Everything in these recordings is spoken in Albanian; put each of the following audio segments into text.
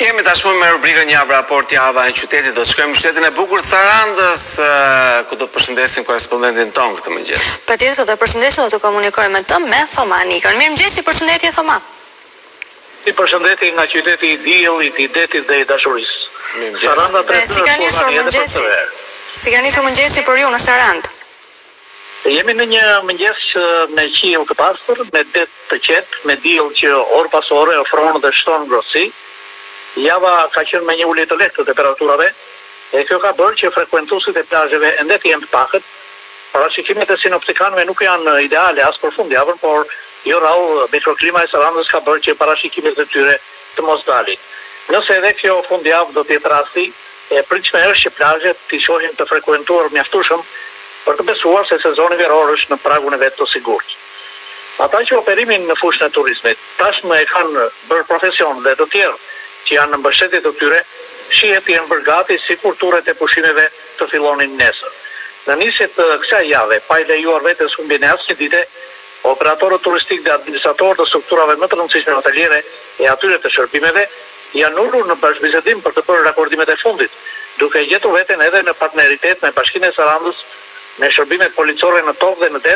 Jemi tashmë me rubrikën Një raport java në qytetit. Do të shkojmë në qytetin e bukur të Sarandës, ku do të përshëndesim korrespondentin ton këtë mëngjes. Patjetër do të përshëndesim, do të komunikojmë me të me Thoma Nikën. Mirëmëngjes, përshëndetje Thoma. Si përshëndetje nga qyteti i diellit, i detit dhe i dashurisë. Mirëmëngjes. Saranda Si ka nisur mëngjesi? Si ka nisur mëngjesi për ju në Sarandë? Jemi në një mëngjes me qiell të pastër, me det të qetë, me diell që orë pas ore ofron dhe shton ngrohtësi. Java ka qenë me një ulje të lehtë të temperaturave, e kjo ka bërë që frekuentuesit e plazheve ende të jenë të pakët. Parashikimet e sinoptikanëve nuk janë ideale as për fundjavën, por jo rrallë mikroklima e Sarandës ka bërë që parashikimet e tyre të mos dalin. Nëse edhe kjo fundjavë do të jetë rasti, e pritshme është që plazhet të shohin të frekuentuar mjaftueshëm për të besuar se sezoni veror është në pragun e vet të sigurt. Ata që operimin në fushën e turizmit tashmë e kanë bërë profesion dhe të tjerë që janë në mbështetje të tyre, shihet janë bërë gati si kur turet e pushimeve të fillonin nesër. Në nisje të kësaj jave, pa i lejuar vetes humbjen e asnjë dite, operatorët turistik dhe administratorët të strukturave më të rëndësishme hoteliere e atyre të shërbimeve janë ulur në bashkëbisedim për të bërë rakordimet e fundit, duke gjetur veten edhe në partneritet me Bashkinë e Sarandës, me shërbimet policore në tokë dhe në det,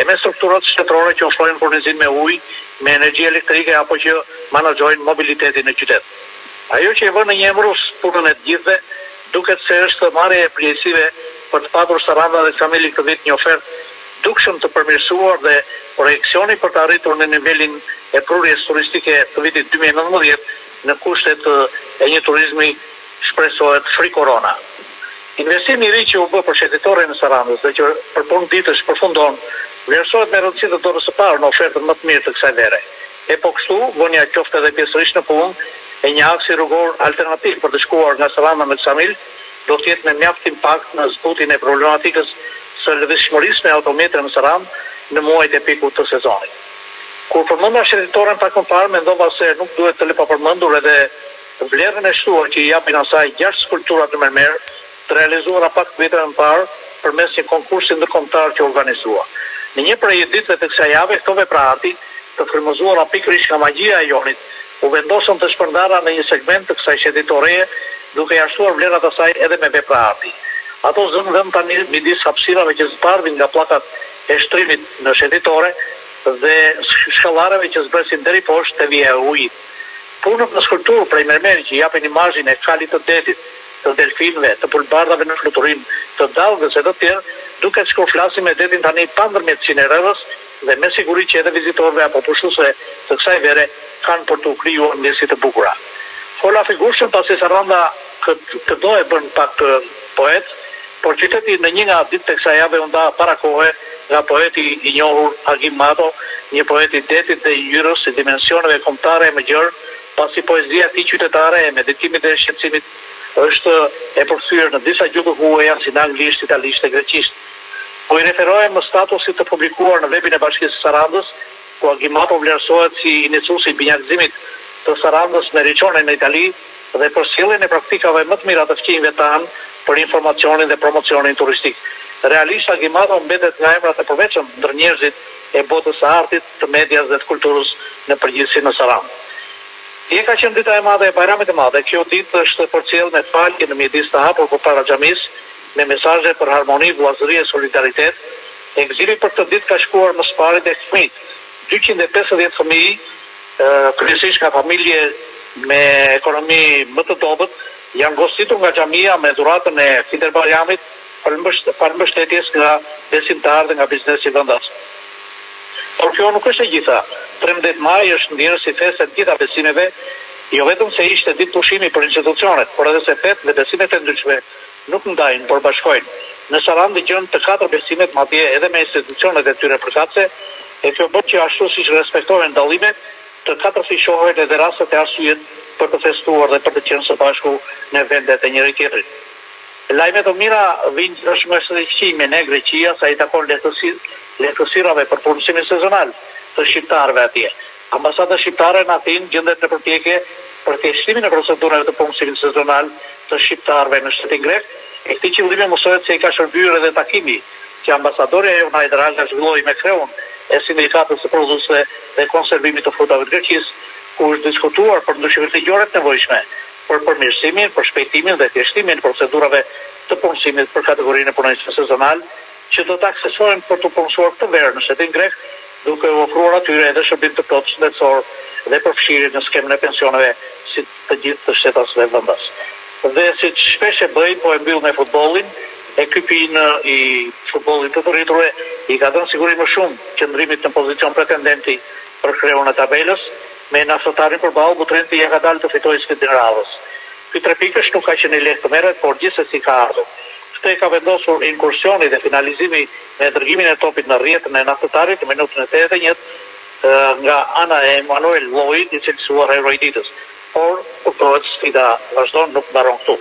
e me strukturat shtetërore që ofrojnë furnizim me ujë, me energji elektrike apo që menaxhojnë mobilitetin në qytet. Ajo që e vënë një emrus punën e të gjithëve, duket se është marrje e përgjegjësive për të patur Saranda dhe familjen këtë vit një ofertë dukshëm të përmirësuar dhe projekcioni për të arritur në nivelin e prurjes turistike të vitit 2019 në kushtet e një turizmi shpresohet free korona. Investimi i ri që u bë për shëtitore në Sarandës dhe që për punë ditësh përfundon, vlerësohet me rëndësi të dorës së parë në ofertën më të mirë të kësaj vere. E po kështu, vënia qoftë edhe pjesërisht në punë, e një aksi rrugor alternativ për të shkuar nga Saranda me Ksamil do të jetë me mjaft impakt në zbutjen e problematikës së lëvizshmërisë me automjetre në Sarandë në muajt e pikut të sezonit. Kur përmenda shëtitoren pak më parë, mendova se nuk duhet të lë pa përmendur edhe vlerën e shtuar që i japin asaj 6 skulptura të mermer të realizuara pak vite më parë përmes një konkursi ndërkombëtar që organizua. Në një prej ditëve të kësaj jave, këto vepra arti të frymëzuara pikërisht nga magjia e Jonit u vendosën të shpërndara në një segment të kësaj shëtitoreje, duke jashtuar vlerat e saj edhe me vepra arti. Ato zënë vend tani midis hapësirave që zbardhin nga pllakat e shtrimit në shëtitore dhe shkallareve që zbresin deri poshtë te vija e ujit. Punët në skulpturë prej mermeri që japin imazhin e kalit të detit, të delfinëve, të pulbardhave në fluturim, të dallgës e të tjerë, duket sikur flasim me detin tani pa ndërmjetësinë e rrethës dhe me siguri që edhe vizitorëve apo pushuesve të kësaj vere kanë për të krijuar ndjesie të bukura. Fola figurshëm pasi Saranda këdo e bën pak të poet, por qyteti në një nga ditët e kësaj jave u nda para kohe nga poeti i njohur Agim Mato, një poet i detit dhe i ngjyrës së dimensioneve kombëtare më gjerë, pasi poezia e tij qytetare e meditimit dhe shqetësimit është e përkthyer në disa gjuhë huaja si në anglisht, italisht e greqisht. Po i referohem në statusit të publikuar në webin e Bashkisë së Sarandës, ku Agimato vlerësohet si iniciuesi i binjakëzimit të Sarandës me Riqonin në Itali dhe për sjelljen e praktikave më të mira të fqinjve tanë për informacionin dhe promocionin turistik. Realisht Agimato mbetet nga emrat e përveçëm ndër njerëzit e botës së artit, të medias dhe të kulturës në përgjithësi në Sarandë. Dje ka qenë dita e madhe e Bajramit të Madh. Kjo ditë është përcjell me falje në mjedis të hapur përpara xhamisë, me mesazhe për harmoni, vëllazëri e solidaritet. Ekzili për këtë ditë ka shkuar në sparit e fëmijët. 250 fëmijë, kryesisht nga familje me ekonomi më të dobët, janë goditur nga xhamia me dhuratën e Fitër Bajramit për mbështetjes nga besimtarë dhe nga biznesi vendas. Por kjo nuk është e gjitha. 13 maj është ndjerë si festë e gjitha besimeve, jo vetëm se ishte ditë pushimi për institucionet, por edhe se fetë dhe besimet e ndryshme nuk ndajnë, por bashkojnë. Në Sarandë gjën të 4 besimet, madje edhe me institucionet e tyre përkatëse, e kjo bën që ashtu siç respektohen dallimet, të 4 fishohen edhe rastet e arsyet për të festuar dhe për të qenë së bashku në vendet e njëri tjetrit. Lajmet të mira vijnë është më së shqime në Greqia, sa i takon lehtësirave për punësimin sezonal të shqiptarëve atje. Ambasada shqiptare në Athinë gjendet në përpjekje për thjeshtimin e procedurave të punësimit sezonal të shqiptarëve në shtetin grek. E këtij qëllimi mësohet se i ka shërbyer edhe takimi që ambasadori Jonaj Draga zhvilloi me kreun e sindikatës së prodhuesve dhe konservimit të frutave të Greqisë, ku është diskutuar për ndryshimet ligjore të nevojshme për përmirësimin, për shpejtimin dhe thjeshtimin e procedurave të punësimit për kategorinë e punonjësve sezonal, që do të aksesohen për të punësuar këtë verë në shtetin grek, duke u ofruar atyre edhe shërbim të plotë shëndetësor dhe përfshirje në skemën e pensioneve si të gjithë të shtetasve vendas. Dhe si që shpesh e bëjnë, po e mbyll me futbollin, ekipin i futbollit të rriturve i ka dhënë siguri më shumë qëndrimit në pozicion pretendenti për kreun e tabelës, me Nasotarin përballë Butrenti ja ka dalë të fitojë sfidën radhës. Ky 3 pikësh nuk ka qenë lehtë të merret, por gjithsesi ka ardhur. Këtë ka vendosur inkursioni dhe finalizimi me dërgimin e topit në rrjetën e Nasotarit në minutën e 81 nga ana e Emanuel Lloyd, i cilësuar heroi i ditës. Por kuptohet sfida vazhdon, nuk mbaron këtu.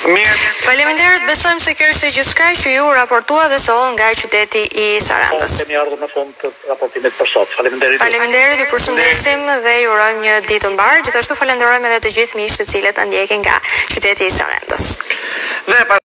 Mirë. Faleminderit, besojmë se kjo është gjithçka që ju raportua dhe soll nga qyteti i Sarandës. Kemi ardhur në fund të raportimit për sot. Faleminderit. Faleminderit, ju përshëndesim dhe ju urojmë një ditë të mbarë. Gjithashtu falenderojmë edhe të gjithë miqtë të cilët na ndjekin nga qyteti i Sarandës. Dhe